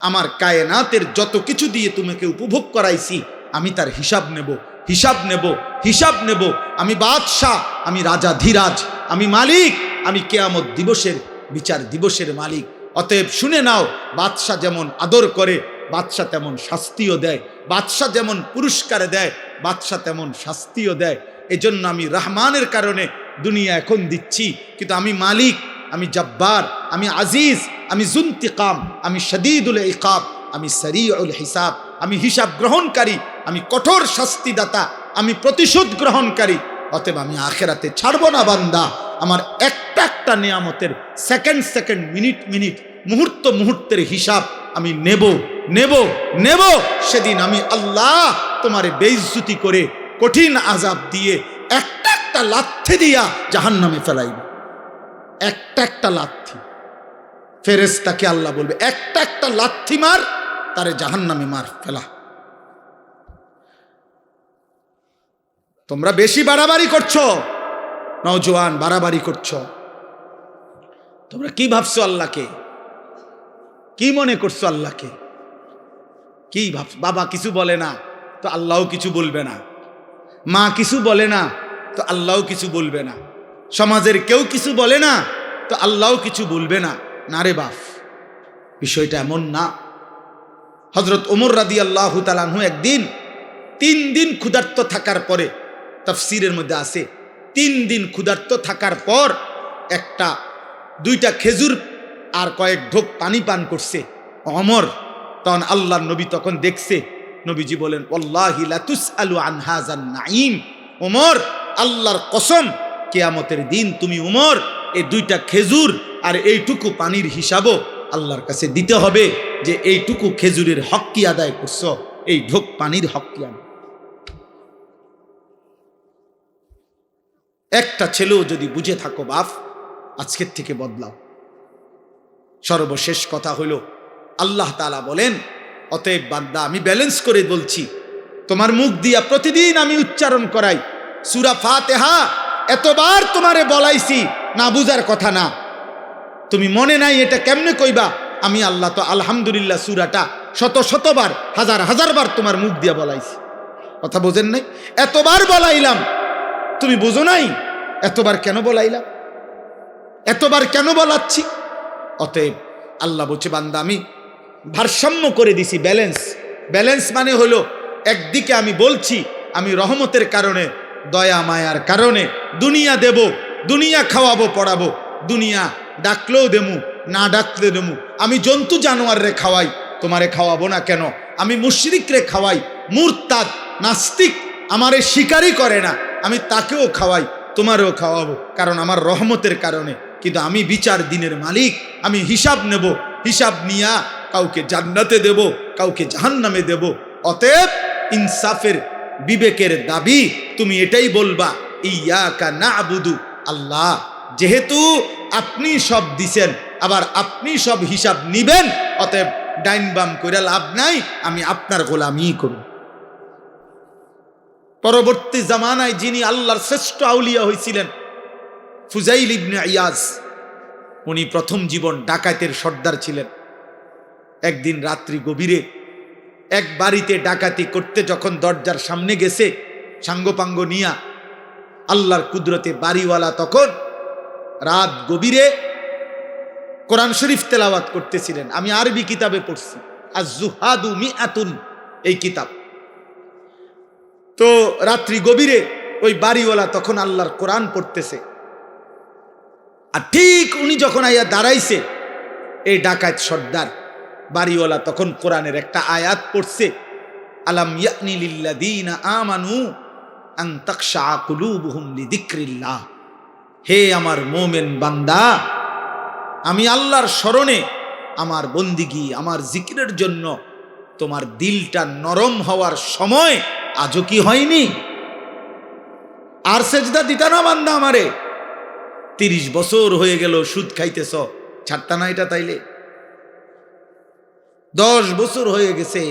আমার কায়নাতের যত কিছু দিয়ে তোমাকে উপভোগ করাইছি আমি তার হিসাব নেব, হিসাব নেব, হিসাব নেব। আমি বাদশাহ, আমি রাজা ধীরাজ, আমি মালিক, আমি কিয়ামত দিবসের বিচার দিবসের মালিক। অতএব শুনে নাও, বাদশাহ যেমন আদর করে বাদশাহ তেমন শাস্তিও দেয়, বাদশাহ যেমন পুরস্কার দেয় বাদশাহ তেমন শাস্তিও দেয়। এজন্য আমি রহমানের কারণে দুনিয়া এখন দিচ্ছি, কিন্তু আমি মালিক, আমি জব্বার, আমি আজিজ, আমি জুন্তিকাম, আমি শদীদুল ইকাব, আমি সরিউল হিসাব, আমি হিসাব গ্রহণকারী, আমি কঠোর শাস্তিদাতা, আমি প্রতিশোধ গ্রহণকারী। অতএব আমি আখেরাতে ছাড়ব না বান্দা। আমার একটা একটা নিয়ামতের সেকেন্ড সেকেন্ড, মিনিট মিনিট, মুহূর্ত মুহূর্তের হিসাব আমি নেব, নেব, নেব। সেদিন আমি আল্লাহ তোমারে বেইজ্জতি করে কঠিন আযাব দিয়ে একটা একটা লাথি দিয়া জাহান্নামে ফেলাইব। একটা একটা লাথি। ফেরেশতাকে আল্লাহ বলবে, একটা একটা লাথি মার, তারে জাহান্নামে মার ফেলা। তোমরা বেশি বাড়াবাড়ি করছো, নওজোয়ান বাড়াবাড়ি করছো। তোমরা কি ভাবছো আল্লাহকে? কি মনে করছো আল্লাহকে? কি ভাবছো? বাবা কিছু বলে না তো আল্লাহও কিছু বলবে না, মা কিছু বলে না তো আল্লাহও কিছু বলবে না, সমাজের কেউ কিছু বলে না তো আল্লাহও কিছু বলবে না। না রে বাপ, বিষয়টা এমন না। হযরত ওমর রাদিয়াল্লাহু তাআলা আনহু একদিন 3 দিন ক্ষুধার্ত থাকার পরে, তাফসীরের মধ্যে আছে 3 দিন ক্ষুধার্ত থাকার পর দুইটা খেজুর আর কয়েক ঢোক পানি পান করছে ওমর। তখন আল্লাহর নবী তখন দেখছে, নবীজি বলেন, ওয়াল্লাহি লা তুসআলু আন হাযান নাঈম। ওমর, আল্লাহর কসম, কিয়ামতের দিন তুমি ওমর এই 2টা খেজুর আর এইটুকু পানির হিসাবও আল্লাহর কাছে দিতে হবে, যে এইটুকু খেজুরের হক কি আদায় করছো, এই ঢোক পানির হক কি আদায়। একটা ছেলেও যদি বুঝে থাকো বাপ, আজকের থেকে বদলাও। সর্বশেষ কথা হলো, আল্লাহ তাআলা বলেন, অতএব বান্দা আমি ব্যালেন্স করে বলছি, তোমার মুখ দিয়া প্রতিদিন আমি উচ্চারণ করাই সূরা ফাতিহা। এতবার তোমারে বলাইছি, না বুঝার কথা না, তুমি মনে নাই এটা কেমনে কইবা? আমি আল্লাহ তো আলহামদুলিল্লাহ সূরাটা শত শতবার, হাজার হাজার বার তোমার মুখ দিয়া বলাইছি। কথা বোঝেন নাই? এতবার বলাইলাম, তুমি বুঝো নাই? এতবার কেন বলাইলাম? এতবার কেন বলাচ্ছি? অতএব আল্লাহ বলছে, বান্দা আমি ভারসাম্য করে দিছি, ব্যালেন্স। ব্যালেন্স মানে হলো, একদিকে আমি বলছি আমি রহমতের কারণে, দয়া মায়ার কারণে দুনিয়া দেব, দুনিয়া খাওয়াবো পড়াবো, দুনিয়া ডাকলেও দেমু, না ডাকলে দেমু। আমি জন্তু জানোয়ার রে খাওয়াই, তোমারে খাওয়াবো না কেন? আমি মুশরিক রে খাওয়াই, মুরতাদ নাস্তিক আমারে স্বীকারই করে না, আমি তাকেও খাওয়াই, তোমারও খাওয়াবো, কারণ আমার রহমতের কারণে। কিন্তু আমি বিচার দিনের মালিক, আমি হিসাব নেব, হিসাব নিয়া কাউকে জান্নাতে দেব, কাউকে জাহান্নামে দেব। অতএব ইনসাফের বিবেকের দাবি তুমি এটাই বলবা, ইয়াকা না'বুদু, আল্লাহ যেহেতু আপনি সব দিছেন, আবার আপনি সব হিসাব নিবেন, অতএব ডাইন বাম করে লাভ নাই, আমি আপনার গোলামি করব। পরবর্তী জামানায় যিনি আল্লাহর শ্রেষ্ঠ আউলিয়া হয়েছিলেন, ফুজাইল ইবনে ইয়াজ, উনি প্রথম জীবন ডাকাতের সর্দার ছিলেন। একদিন রাত্রি গভীরে এক বাড়িতে ডাকাতি করতে যখন দরজার সামনে গেছে সাঙ্গপাঙ্গ নিয়া, আল্লাহর কুদরতে বাড়িওয়ালা তখন রাত গভীরে কোরআন শরীফ তেলাওয়াত করতেছিলেন। আমি আরবি কিতাবে পড়ছি, আজ-জুহাদু মিআতুন এই কিতাব। তো রাত্রি গভীরে ওই বাড়িওয়ালা তখন আল্লাহর কোরআন পড়তেছে, আর ঠিক উনি যখন আইয়া দাঁড়াইছে, এই ডাকাত সর্দার বাড়িওয়ালা তখন কোরআনের একটা আয়াত পড়ছে, আলাম ইয়ানি লিল্লাযীনা আমানু আন তাখশা কুলুবুহুম লিযিকরিল্লাহ। হে আমার মুমিন বান্দা, আমি আল্লাহর স্মরণে, আমার বন্দিগি, আমার জিকিরের জন্য তোমার দিলটা নরম হওয়ার সময় আজও কি হয়নি? আর সেজদা দিতা না বান্দা আমারে? 30 বছর হয়ে গেল সুদ খাইতেছ, ছাড়তা না এটা? তাইলে 10 বছর হয়ে গেছে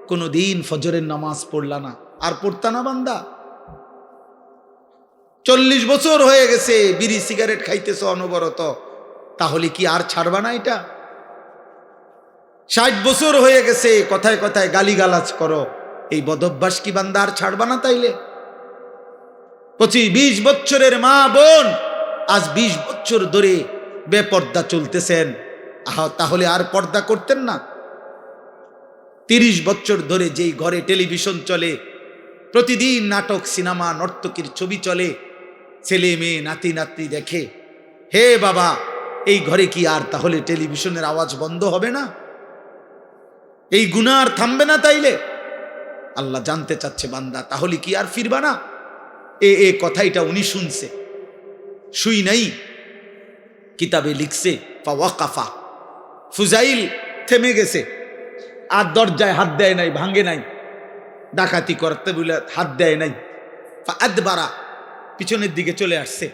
কোনদিন ফজরের নামাজ পড়লা না, আর পড়তা না বান্দা? 40 বছর হয়ে গেছে বিড়ি সিগারেট খাইতেছ অনবরত, তাহলে কি আর ছাড়বা না এটা? 60 বছর হয়ে গেছে, কথায় কথায় গালিগালাজ করো, এই বদভ্যাস কি বান্দা আর ছাড়বা না? তাইলে 25-20 বছরের মা বোন আজ 20 বছর ধরে বেপর্দা চলতেছেন, তাহলে আর পর্দা করতেন না? 30 বছর ধরে যেই ঘরে টেলিভিশন চলে, প্রতিদিন নাটক, সিনেমা, নর্তকীর ছবি চলে, ছেলে মেয়ে নাতি নাতনি দেখে, হে বাবা, এই ঘরে কি আর তাহলে টেলিভিশনের আওয়াজ বন্ধ হবে না? এই গুনাহ আর থামবে না? তাইলে আল্লাহ জানতে চাচ্ছে, বান্দা তাহলে কি আর ফিরবা না? এ কথাইটা উনি শুনছে, শুই নাই, কিতাবে লিখছে ফাওয়াকাফা, ফুজাইল থেমে গেছে, আর দরজায় হাত দেয় নাই, ভাঙে নাই, ডাকাতি করতে বলে হাত দেয় নাই, ফাআদবারা, পিছনের দিকে চলে আসছে,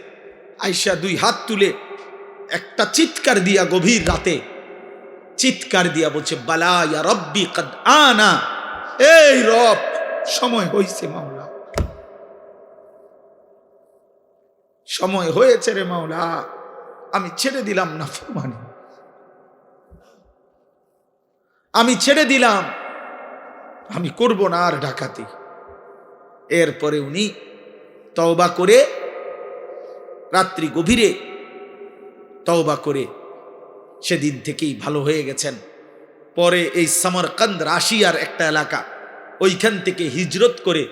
আয়েশা 2 হাত তুলে একটা চিৎকার দিয়া, গভীর রাতে চিৎকার দিয়া বলছে, বালা ইয়া রব্বি কদ আনা, এই রব, সময় হয়েছে মাওলা, সময় হয়েছে রে মাওলা, আমি ছেড়ে দিলাম নাফরমানি, আমি ছেড়ে দিলাম, আমি করব না আর ডাকাতি। এরপরে উনি তওবা করে, রাত্রি গভীরে তওবা করে সেদিন থেকেই ভালো হয়ে গেছেন। পরে এই সামারকান্দ, রাশিয়ার একটা এলাকা, ওইখান থেকে হিজরত করে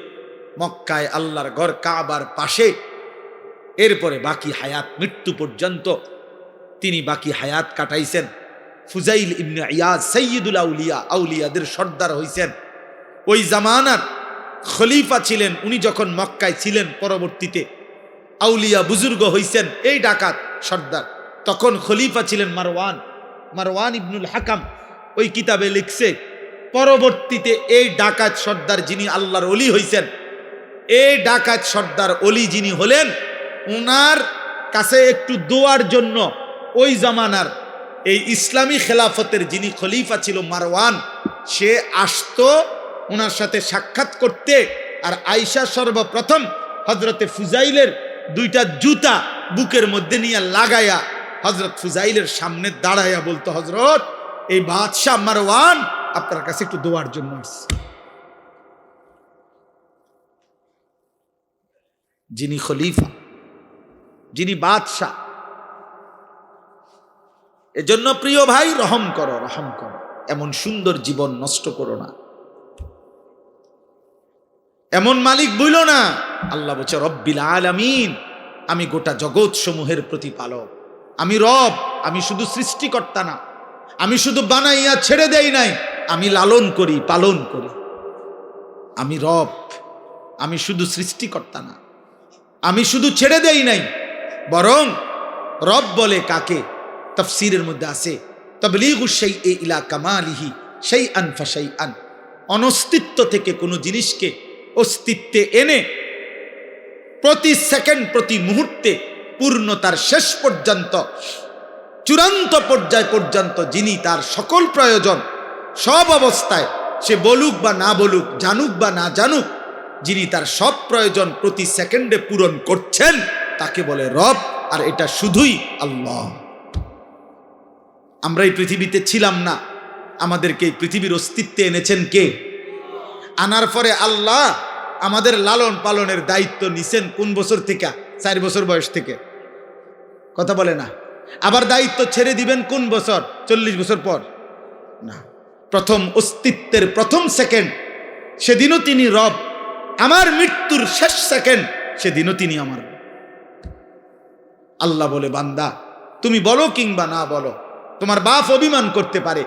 মক্কায় আল্লাহর ঘর কাবার পাশে, এরপরে বাকি হায়াত, মৃত্যু পর্যন্ত তিনি বাকি হায়াত কাটাইছেন। ফুজাইল ইবনে ইয়াদ সাইয়্যিদুল আউলিয়া, আউলিয়াদের সর্দার হইছেন, ওই জামানার খলিফা ছিলেন উনি। যখন মক্কায় ছিলেন, পরবর্তীতে আউলিয়া বুজুর্গ হইছেন এই ডাকাত সর্দার, তখন খলিফা ছিলেন মারওয়ান ইবনুল হাকাম। ওই কিতাবে লিখছে, পরবর্তীতে এই ডাকাত সর্দার যিনি আল্লাহর ওলি হইছেন, এই ডাকাত সর্দার ওলি যিনি হলেন, ওনার কাছে একটু দোয়ার জন্য ওই জামানার এই ইসলামী খেলাফতের যিনি খলিফা ছিল মারওয়ান, সে আসতো ওনার সাথে সাক্ষাৎ করতে। আর আয়েশা সর্বপ্রথম হজরতে ফুজাইলের 2টা জুতা বুকের মধ্যে নিয়ে লাগাইয়া হজরত ফুজাইলের সামনে দাঁড়াইয়া বলতো, হজরত, এই বাদশাহ মারওয়ান আপনার কাছে একটু দোয়ার জন্য আসছে। যিনি খলিফা, যিনি বাদশাহ। এজন্য প্রিয় ভাই, রহম করো, রহম করো, এমন সুন্দর জীবন নষ্ট করো না, এমন মালিক বইলো না। আল্লাহ বলছে, রব্বিল আলামিন, আমি গোটা জগৎ সমূহের প্রতিপালক, আমি রব, আমি শুধু সৃষ্টিকর্তা না, আমি শুধু বানাইয়া ছেড়ে দেই নাই, আমি লালন করি, পালন করি, আমি রব, আমি শুধু সৃষ্টিকর্তা না, আমি শুধু ছেড়ে দেই নাই, বরং রব বলে কাকে? তাফসীরের মধ্যে আছে, তাবলীগু শাইই ইলা কামালিহি শাইআন ফাশাইআন, অনস্তিত্ব থেকে কোনো জিনিসকে অস্তিত্বে এনে প্রতি সেকেন্ড, প্রতি মুহূর্তে পূর্ণতার শেষ পর্যন্ত, চূড়ান্ত পর্যায় পর্যন্ত যিনি তার সকল প্রয়োজন, সব অবস্থায়, সে বলুক বা না বলুক, জানুক বা না জানুক, যিনি তার সব প্রয়োজন প্রতি সেকেন্ডে পূরণ করছেন, তাকে বলে রব। আর এটা শুধুই আল্লাহ। আমরা এই পৃথিবীতে ছিলাম না, আমাদেরকে এই পৃথিবীর অস্তিত্বে এনেছেন কে? আনার পরে আল্লাহ আমাদের লালন পালনের দায়িত্ব নিছেন কোন বছর থেকে? 4 বছর বয়স থেকে, কথা বলে না। আবার দায়িত্ব ছেড়ে দিবেন কোন বছর? 40 বছর পর না, প্রথম অস্তিত্বের প্রথম সেকেন্ড, সেদিনও তিনি রব। আমার মৃত্যুর শেষ সেকেন্ড, সেদিনও তিনি আমার। আল্লাহ বলে, বান্দা তুমি বলো কিংবা না বলো, তোমার বাপ অভিমান করতে পারে,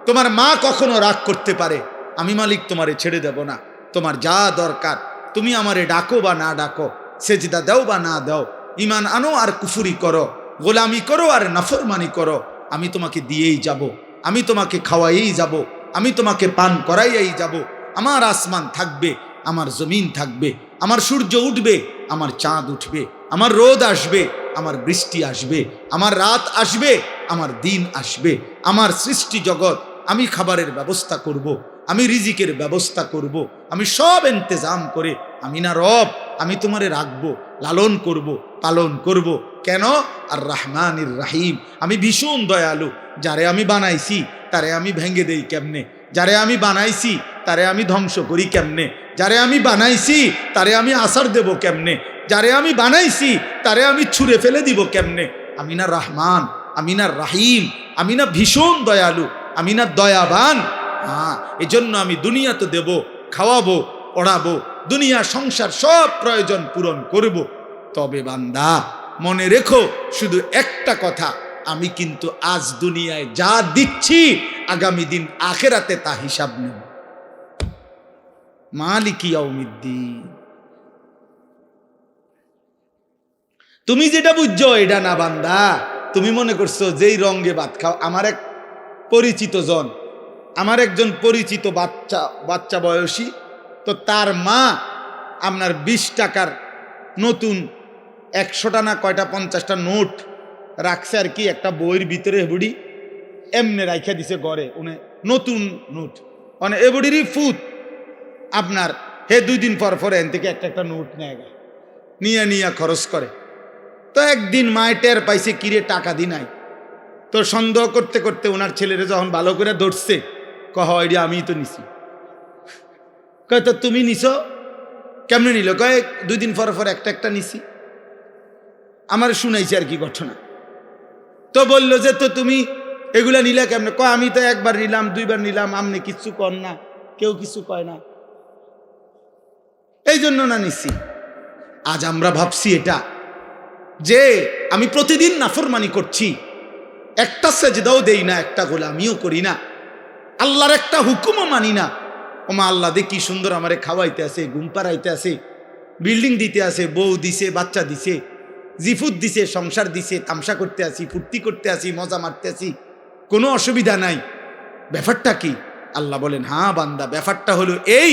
তোমার মা কখনো রাগ করতে পারে, আমি মালিক তোমারে ছেড়ে দেব না। তোমার যা দরকার, তুমি আমারে ডাকো বা না ডাকো, সেজদা দাও বা না দাও, ঈমান আনো আর কুফরি করো, গোলামি করো আর নাফরমানি করো, আমি তোমাকে দিয়েই যাব, আমি তোমাকে খাওয়াইয়েই যাব, আমি তোমাকে পান করাইয়েই যাব। আমার আসমান থাকবে, আমার জমিন থাকবে, আমার সূর্য উঠবে, আমার চাঁদ উঠবে, আমার রোদ আসবে, আমার বৃষ্টি আসবে, আমার রাত আসবে, আমার দিন আসবে, আমার সৃষ্টি জগৎ, আমি খাবারের ব্যবস্থা করব, আমি রিজিকের ব্যবস্থা করব, আমি সব ইন্তজাম করে, আমি না রব, আমি তোমারে রাখবো, লালন করব, পালন করব। কেন? আর রহমানির রাহিম, আমি ভীষণ দয়ালু, যারে আমি বানাইছি তারে আমি ভেঙে দেই কেমনে, যারে আমি বানাইছি তারে আমি ধ্বংস করি কেমনে, যারে আমি বানাইছি তারে আমি আসার দেব কেমনে, যারে আমি বানাইছি তারে আমি ছুঁড়ে ফেলে দিব কেমনে। আমি না রহমান, আমি না রাহিম, আমি না ভীষণ দয়ালু, আমি না দয়াবান? হ্যাঁ, এজন্য আমি দুনিয়া তো দেব, খাওয়াবো, পড়াবো, দুনিয়া সংসার সব প্রয়োজন পূরণ করব। তবে বান্দা মনে রেখো শুধু একটা কথা, আমি কিন্তু আজ দুনিয়ায় যা দিচ্ছি আগামী দিন আখেরাতে তা হিসাব নেব। মালিকি ইয়াউমিদ্দিন। তুমি যেটা বুঝছো এটা না বান্দা, তুমি মনে করছো যেই রঙে ভাত খাও। আমার এক পরিচিত জন, আমার একজন পরিচিত বাচ্চা বয়সী, তো তার মা আপনার 20 টাকার নতুন 100টা না কয়টা 50টা নোট রাখছে আর কি একটা বইয়ের ভিতরে, বুড়ি এমনি রাইখা দিছে ঘরে, উনি নতুন নোট মানে এ বুড়িরই ফুত আপনার হে 2 দিন পর পর এন থেকে একটা নোট নিয়ে খরচ করে। তো একদিন মায় টের পাইছে কিরে টাকা দি নাই, তো সন্দেহ করতে করতে ওনার ছেলেরা যখন ভালো করে ধরছে, কহ এটা আমি তো নিছি। কয় তো তুমি নিছো কেমনে নিল? কয় 2 দিন পর পর একটা নিছি। আমার শুনাইছে আর কি ঘটনা। তো বললো যে তো তুমি এগুলা নিলে কেমনে? কয় আমি তো একবার নিলাম, 2বার নিলাম, আমনে কিচ্ছু কর না, কেউ কিছু কয় না, এই জন্য না নিছি। আজ আমরা ভাবছি এটা যে আমি প্রতিদিন নাফরমানি করছি, একটা সেজদাও দেই না, একটা গোলামিও করি না, আল্লাহর একটা হুকুমও মানি না। ওমা আল্লাহ দে কি সুন্দর আমারে খাওয়াইতে আছে, ঘুম পাড়াইতে আছে, বিল্ডিং দিতে আছে, বউ দিছে, বাচ্চা দিছে, জিফুত দিছে, সংসার দিছে, তামসা করতে আসি, ফুর্তি করতে আসি, মজা মারতে আসি, কোনো অসুবিধা নাই। ব্যাপারটা কি? আল্লাহ বলেন হ্যাঁ বান্দা, ব্যাপারটা হলো এই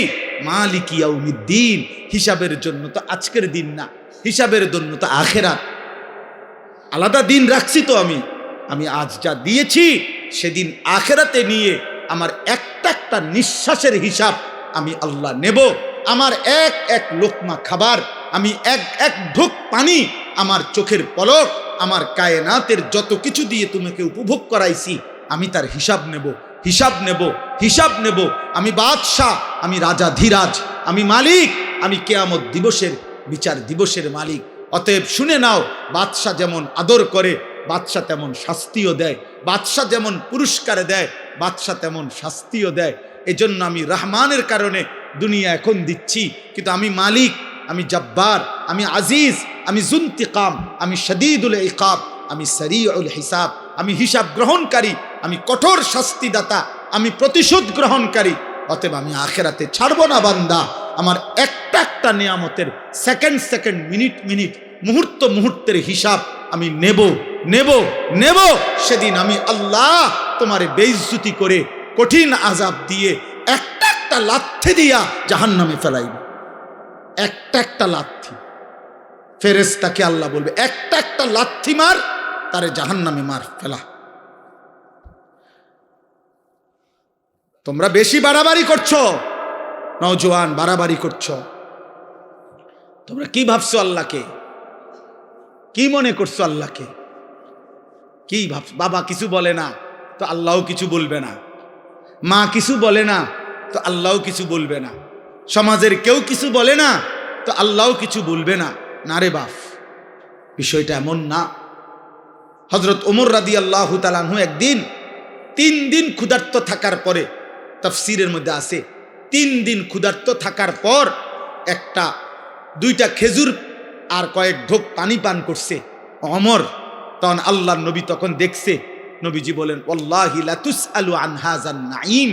মালিকি ইয়াউমিদ্দিন, হিসাবের জন্য তো আজকের দিন না, হিসাবের জন্য তো আখেরাত। আলাদা দিন রাখছি তো আমি আজ যা দিয়েছি সেদিন আখেরাতে নিয়ে আমার একটা নিঃশ্বাসের হিসাব আমি আল্লাহ নেব। আমার এক লোকমা খাবার, আমি এক ঢোক পানি, আমার চোখের পলক, আমার কায়নাতের যত কিছু দিয়ে তোমাকে উপভোগ করাইছি, আমি তার হিসাব নেব। আমি বাদশাহ, আমি রাজা ধীরাজ, আমি মালিক, আমি কিয়ামত দিবসের বিচার দিবসের মালিক। অতএব শুনে নাও, বাদশাহ যেমন আদর করে বাদশাহ তেমন শাস্তিও দেয়, বাদশাহ যেমন পুরস্কার দেয় বাদশাহ তেমন শাস্তিও দেয়। এজন্য আমি রহমানের কারণে দুনিয়া এখন দিচ্ছি, কিন্তু আমি মালিক, আমি জব্বার, আমি আজিজ, আমি জুন্তিকাম, আমি শদীদুল ইকাব, আমি সরিউল হিসাব, আমি হিসাব গ্রহণকারী, আমি কঠোর শাস্তিদাতা, আমি প্রতিশোধ গ্রহণকারী। অতএব আমি আখেরাতে ছাড়ব না বান্দা। আমার একটা নিয়ামতের সেকেন্ড, মিনিট, মুহূর্তের হিসাব আমি নেব। সেদিন আমি আল্লাহ তোমারে বেইজ্জতি করে কঠিন আযাব দিয়ে একটা লাথি দিয়া জাহান্নামে ফেলাইব। একটা লাথি, ফেরেশতাকে আল্লাহ বলবে একটা লাথি মার, তারে জাহান্নামে মার ফেলা। তোমরা বেশি বাড়াবাড়ি করছো, নওজোয়ান বাড়াবাড়ি করছো। তোমরা কি ভাবছো আল্লাহকে? কি মনে করছো আল্লাহকে? কি ভাবছো? বাবা কিছু বলে না তো আল্লাহও কিছু বলবে না, মা কিছু বলে না তো আল্লাহও কিছু বলবে না, সমাজের কেউ কিছু বলে না তো আল্লাহও কিছু বলবে না। না রে বাপ, বিষয়টা এমন না। হযরত ওমর রাদিয়াল্লাহু তাআলা আনহু একদিন 3 দিন ক্ষুধার্ত থাকার পরে, তাফসীরের মধ্যে আছে 3 দিন ক্ষুধার্ত থাকার পর 2টা খেজুর আর কয়েক ঢোক পানি পান করছে ওমর। তখন আল্লাহর নবী তখন দেখছে, নবীজি বলেন ওয়াল্লাহি লা তুসআলু আন হাযান নাঈম।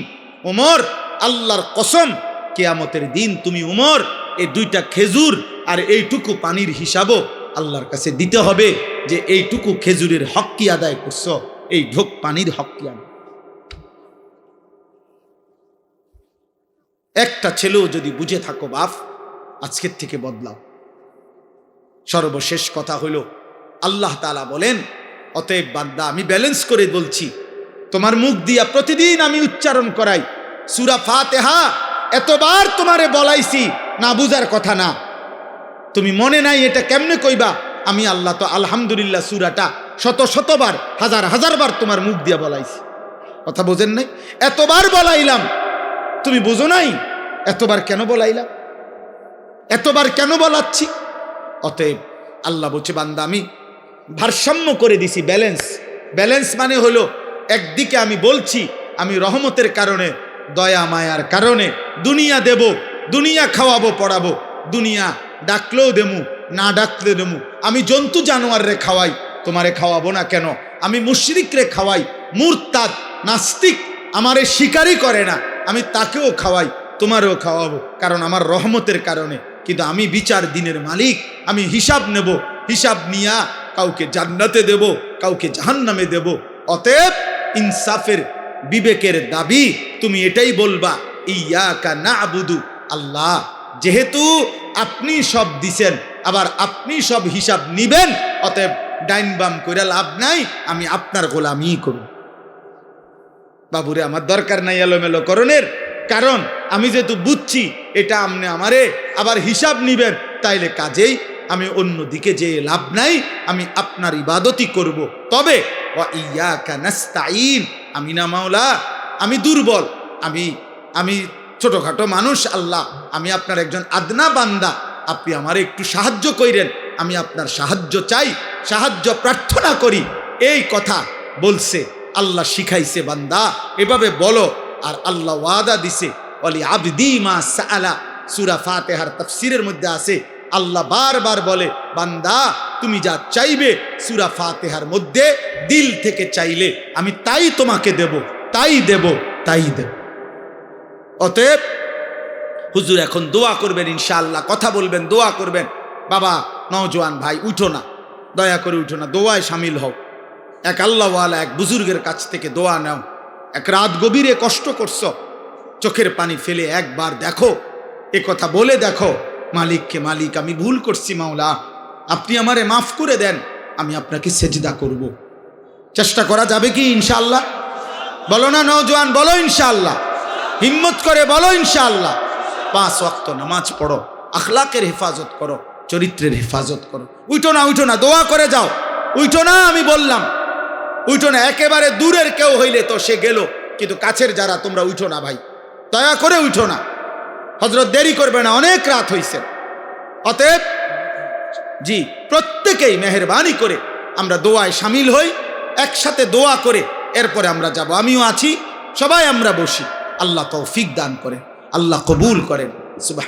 ওমর, আল্লাহর কসম, কিয়ামতের দিন তুমি ওমর এই 2টা খেজুর আর এইটুকু পানির হিসাবও আল্লাহর কাছে দিতে হবে, যে এইটুকু খেজুরের হক কি আদায় করছো, এই ঢোক পানির হক কি আদায়। একটা ছেলেও যদি বুঝে থাকো বাপ, আজকের থেকে বদলাও। সর্বশেষ কথা হলো, আল্লাহ তাআলা বলেন অতএব বান্দা আমি ব্যালেন্স করে বলছি, তোমার মুখ দিয়া প্রতিদিন আমি উচ্চারণ করাই সূরা ফাতিহা। এতবার তোমারে বলাইছি, না বুঝার কথা না, তুমি মনে নাই এটা কেমনে কইবা? আমি আল্লাহ তো আলহামদুলিল্লাহ সূরাটা শতবার, হাজার বার তোমার মুখ দিয়া বলাইছি। কথা বোঝেন নাই? এতবার বলাইলাম, তুমি বুঝো নাই? এতবার কেন বলাইলাম? এতবার কেন বলাচ্ছি? অতএব আল্লাহ বলছে, বান্দা আমি ভারসাম্য করে দিছি, ব্যালেন্স। ব্যালেন্স মানে হলো, একদিকে আমি বলছি আমি রহমতের কারণে, দয়া মায়ার কারণে দুনিয়া দেব, দুনিয়া খাওয়াবো পড়াবো, দুনিয়া ডাকলেও দেমু, না ডাকলে দেমু। আমি জন্তু জানোয়াররে খাওয়াই, তোমারে খাওয়াবো না কেন? আমি মুশরিকরে খাওয়াই, মুরতাদ নাস্তিক আমারে স্বীকারই করে না, আমি তাকেও খাওয়াই, তোমারেও খাওয়াবো, কারণ আমার রহমতের কারণে। কিন্তু আমি বিচার দিনের মালিক, আমি হিসাব নেব, হিসাব নিয়া কাউকে জান্নাতে দেব, কাউকে জাহান্নামে দেব। অতএব ইনসাফের বিবেকের দাবি তুমি এটাই বলবা, ইয়াকা না'বুদু, আল্লাহ যেহেতু আপনি সব দিছেন, আবার আপনি সব হিসাব নিবেন, অতএব ডাইন বাম করে লাভ নাই, আমি আপনার গোলামি করব। বাবুরে আমার দরকার নাই এলোমেলো করণের, কারণ আমি যেহেতু বুঝছি এটা আপনি আমারে আবার হিসাব নিবেন, তাইলে কাজেই আমি অন্য দিকে যে লাভ নাই, আমি আপনার ইবাদতই করব। তবে ওয়া ইয়াকা নাস্তাইন, আমি না মাওলা, আমি দুর্বল, আমি ছোটখাটো মানুষ আল্লাহ, আমি আপনার একজন আদনা বান্দা, আপনি আমারে একটু সাহায্য কইরেন, আমি আপনার সাহায্য চাই, সাহায্য প্রার্থনা করি। এই কথা বলছে আল্লাহ, শিখাইছে বান্দা এভাবে বলো। আর আল্লাহ ওয়াদা দিছে, ওয়ালি আবদি মা সাআলা, সূরা ফাতিহার তাফসীরের মধ্যে আছে, আল্লাহ বারবার বলে, বান্দা তুমি যা চাইবে সূরা ফাতিহার মধ্যে দিল থেকে চাইলে আমি তাই তোমাকে দেব, তাই দেব, তাই দেব। অতএব হুজুর এখন দোয়া করবেন ইনশাআল্লাহ, কথা বলবেন, দোয়া করবেন। বাবা নওজোয়ান ভাই উঠো না, দয়া করে উঠো না, দোয়ায় শামিল হও। এক আল্লাহওয়ালা এক বুজুর্গের কাছ থেকে দোয়া নাও। এক রাত গভীরে কষ্ট করছো, চোখের পানি ফেলে একবার দেখো, এ কথা বলে দেখো মালিককে, মালিক আমি ভুল করছি মাওলা, আপনি আমারে মাফ করে দেন, আমি আপনাকে সেজদা করব। চেষ্টা করা যাবে কি ইনশাআল্লাহ? বলো না নওজোয়ান, বলো ইনশাআল্লাহ, হিম্মত করে বলো ইনশাআল্লাহ। 5 ওয়াক্ত নামাজ পড়ো, আখলাকের হেফাজত করো, চরিত্রের হেফাজত করো। উঠো না, উঠো না, দোয়া করে যাও। উঠো না, আমি বললাম উঠো না। একেবারে দূরের কেউ হইলে তো সে গেল, কিন্তু কাছের যারা তোমরা উঠো না ভাই, দয়া করে উঠো না। হযরত দেরি করবে না, অনেক রাত হইছে। অতএব জি প্রত্যেকেই মেহেরবানি করে আমরা দোয়ায় শামিল হই, একসাথে দোয়া করে এরপরে আমরা যাব। আমিও আছি, সবাই আমরা বসি। আল্লাহ তৌফিক দান করেন, আল্লাহ কবুল করেন। সুবহান।